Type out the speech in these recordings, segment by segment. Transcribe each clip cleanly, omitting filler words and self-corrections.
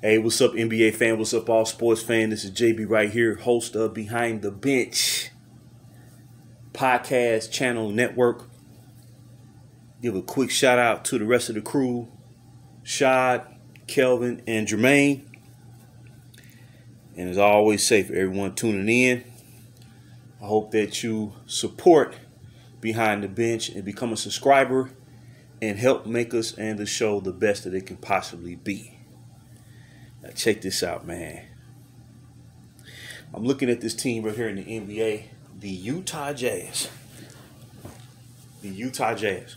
Hey, what's up, NBA fan? What's up, all sports fan? This is JB right here, host of Behind the Bench podcast channel network. Give a quick shout out to the rest of the crew, Shad, Kelvin, and Jermaine. And as always, say for everyone tuning in, I hope that you support Behind the Bench and become a subscriber and help make us and the show the best that it can possibly be. Now check this out, man. I'm looking at this team right here in the NBA, the Utah Jazz. The Utah Jazz.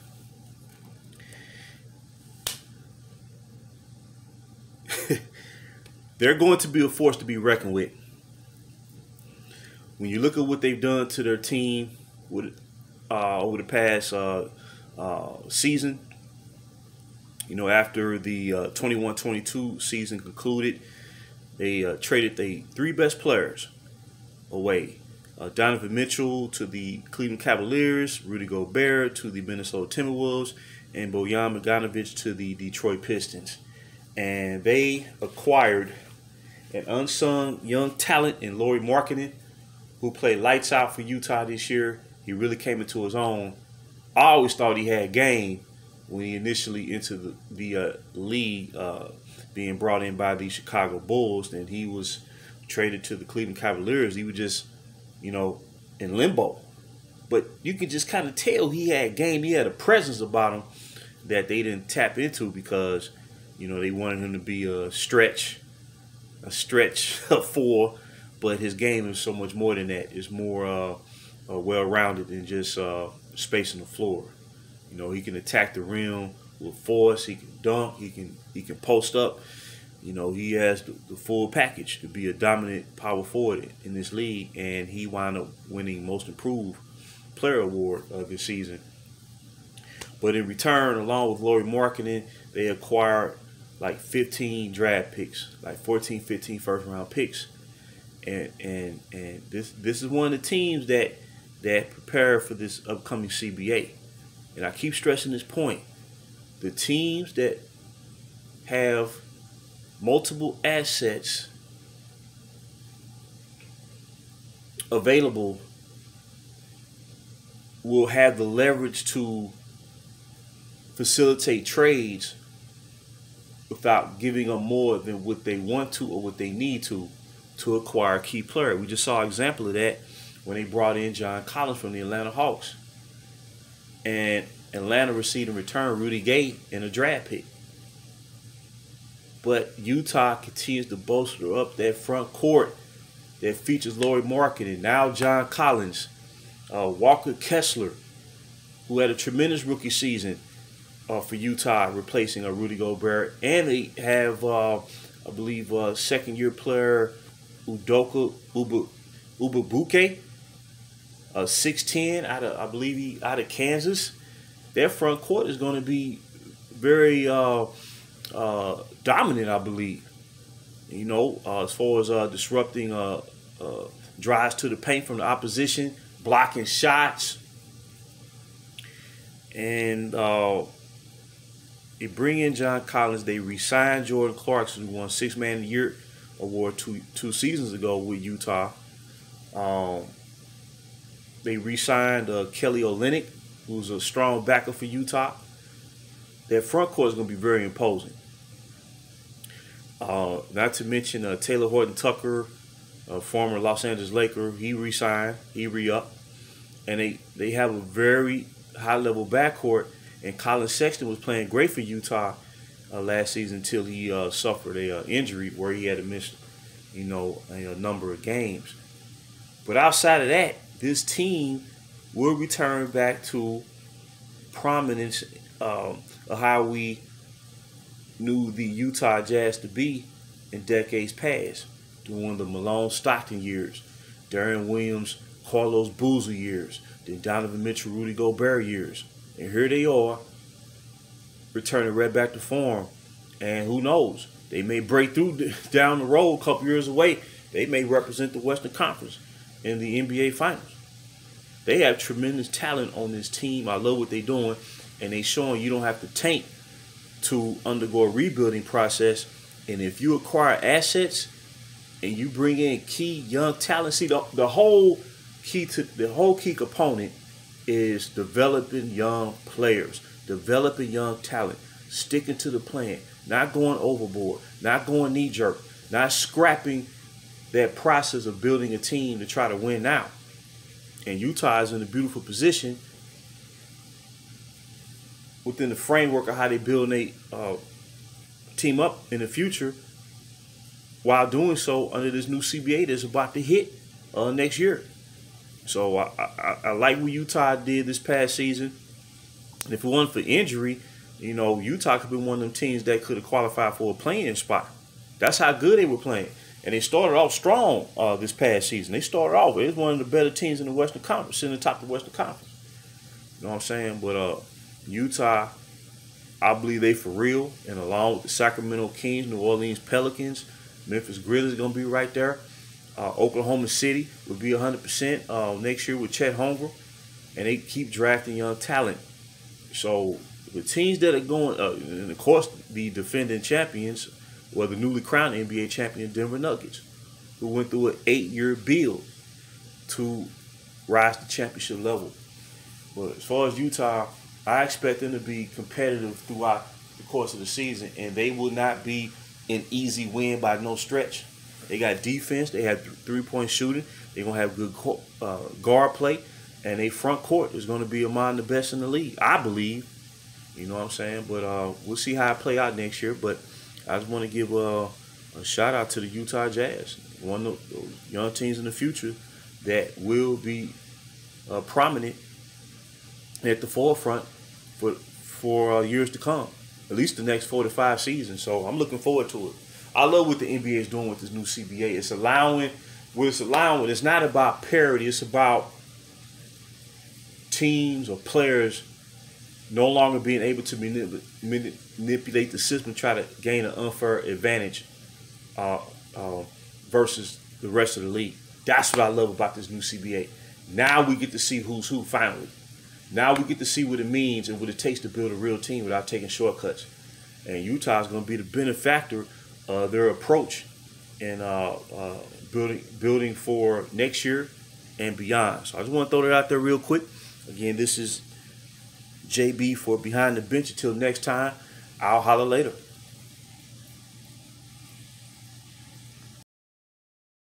They're going to be a force to be reckoned with. When you look at what they've done to their team over the past season, you know, after the 21-22 season concluded, they traded the three best players away. Donovan Mitchell to the Cleveland Cavaliers, Rudy Gobert to the Minnesota Timberwolves, and Bojan Bogdanovic to the Detroit Pistons. And they acquired an unsung young talent in Lauri Markkanen, who played lights out for Utah this year. He really came into his own. I always thought he had game when he initially entered the league, being brought in by the Chicago Bulls, and he was traded to the Cleveland Cavaliers. He was just, you know, in limbo. But you could just kind of tell he had game. He had a presence about him that they didn't tap into because, you know, they wanted him to be a stretch four, but his game is so much more than that. It's more well-rounded than just spacing the floor. You know, he can attack the rim with force. He can dunk. He can post up. You know, he has the full package to be a dominant power forward in this league, and he wound up winning Most Improved Player Award this season. But in return, along with Lauri Markkanen, they acquired like 15 draft picks, like 14, 15 first-round picks, and this is one of the teams that prepare for this upcoming CBA. And I keep stressing this point. The teams that have multiple assets available will have the leverage to facilitate trades without giving up more than what they want to or what they need to acquire a key player. We just saw an example of that when they brought in John Collins from the Atlanta Hawks. And Atlanta received in return Rudy Gay and a draft pick. But Utah continues to bolster up that front court that features Lauri Markkanen, now John Collins, Walker Kessler, who had a tremendous rookie season for Utah, replacing Rudy Gobert. And they have, I believe, second-year player Udoka Azubuike, 6'10", out of Kansas. Their front court is going to be very dominant, I believe. You know, as far as disrupting drives to the paint from the opposition, blocking shots, and they bring in John Collins. They re-signed Jordan Clarkson, who won Sixth Man of the Year award two seasons ago with Utah. They re-signed Kelly Olynyk, who's a strong backer for Utah. Their front court is going to be very imposing. Not to mention Taylor Horton Tucker, a former Los Angeles Laker. He re-signed, he re-upped. And they have a very high-level backcourt. And Colin Sexton was playing great for Utah last season until he suffered a injury where he had to miss, you know, a number of games. But outside of that, this team will return back to prominence of how we knew the Utah Jazz to be in decades past, during the Malone Stockton years, Darren Williams, Carlos Boozer years, the Donovan Mitchell, Rudy Gobert years. And here they are, returning right back to form. And who knows? They may break through down the road a couple years away. They may represent the Western Conference in the NBA Finals. They have tremendous talent on this team. I love what they're doing. And they showing you don't have to tank to undergo a rebuilding process And if you acquire assets and you bring in key young talent, see the whole key component is developing young players, developing young talent, sticking to the plan, not going overboard, not going knee jerk, not scrapping that process of building a team to try to win now. And Utah is in a beautiful position within the framework of how they build a team up in the future, while doing so under this new CBA that's about to hit next year. So I like what Utah did this past season. And if it wasn't for injury, Utah could be one of them teams that could have qualified for a play-in spot. That's how good they were playing. And they started off strong this past season. They started off, it was one of the better teams in the Western Conference, in the top of the Western Conference. You know what I'm saying? But Utah, I believe they for real. And along with the Sacramento Kings, New Orleans Pelicans, Memphis Grizzlies going to be right there. Oklahoma City will be 100% next year with Chet Holmgren. And they keep drafting young talent. So the teams that are going, and of course the defending champions, or the newly crowned NBA champion Denver Nuggets, who went through an 8-year build to rise to championship level. But as far as Utah, I expect them to be competitive throughout the course of the season, and they will not be an easy win by no stretch. They got defense. They have three-point shooting. They're going to have good guard play, and their front court is going to be among the best in the league, I believe. You know what I'm saying? But we'll see how it play out next year. But I just want to give a shout-out to the Utah Jazz, one of those young teams in the future that will be prominent at the forefront for years to come, at least the next 4 to 5 seasons. So I'm looking forward to it. I love what the NBA is doing with this new CBA. It's allowing, it's not about parity. It's about teams or players no longer being able to manipulate the system and try to gain an unfair advantage versus the rest of the league. That's what I love about this new CBA. Now we get to see who's who finally. Now we get to see what it means and what it takes to build a real team without taking shortcuts. And Utah is going to be the benefactor of their approach in building for next year and beyond. So I just want to throw that out there real quick. Again, this is JB for Behind the Bench. Until next time, I'll holler later.